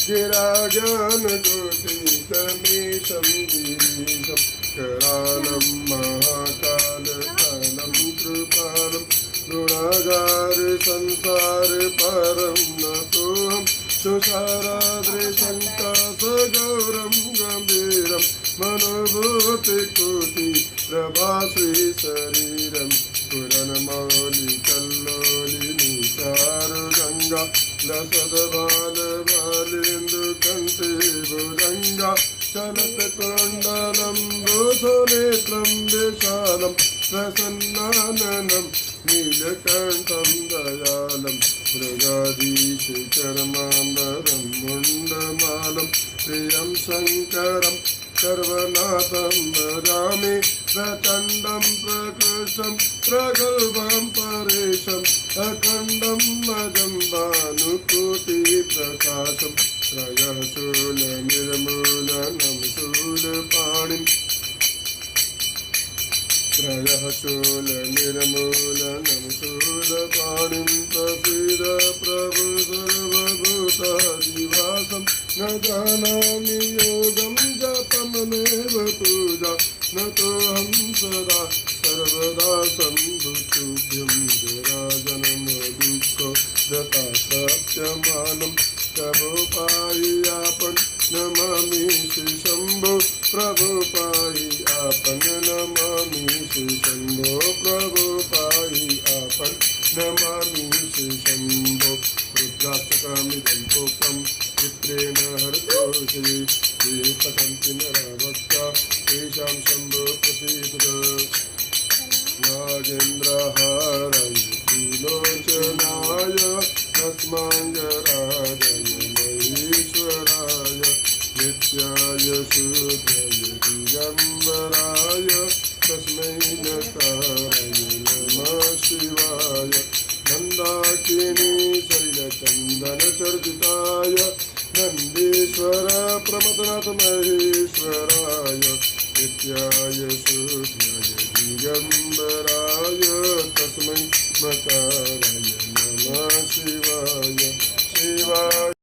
गिराज्ञानकोटितमीशं गिरीशं करालं महाकालकालं कृपालं गुणागार संसार परं नतोऽहं तुषाराद्रिशङ्कासगौरं गम्भीरं मनोभूतिकोटि प्रभाश्री शरीरं पुरनमौलिकल्लोलिनी चारुगङ्गा लसद्बालबालेन्दुकण्ठे भुजङ्गा चलत्कुण्डलं भूषनेत्रं विशालं प्रसन्नाननं नीलकण्ठं दयालं मृगाधीशचर्माम्बरं मुण्डमालं प्रियं शङ्करं सर्वनाथं भजामि प्रचण्डं प्रकृष्टं प्रगल्भं परेशम् अखण्डं मदं भानुकोटिप्रकाशं त्रयःशूलनिर्मूलनं शूलपाणिं प्रसीद प्रभु सर्वभूतादिवासं न जानामि योगं जपमनेव पूजा नतोऽहं सदा सर्वदा सम्भुतुभ्यं जराजनं दुःखो दता सत्यमानं प्रभो पाहि आपन नमामि श्री शंभो प्रभो पाहि आपन नमामि श्री शंभो प्रभो पाहि आपन नमामि श्री शंभो रुद्राक्षकमिदं कोकं चित्रेण हरतो श्री पठन्ति नरभक्ता तेषां शंभो प्रसीदतु नागेन्द्रहाराय त्रिलोचनाय तस्माङ्गरागाय महेश्वराय नित्याय शूद्राय दिगम्बराय तस्मै नकाराय नमः शिवाय नन्दाकिनी शैलचन्दनचर्चिताय नन्दीश्वर प्रमथनाथ महेश्वराय नित्याय शूद्राय दिगम्बराय तस्मै नकाराय नमः शिवाय शिवाय।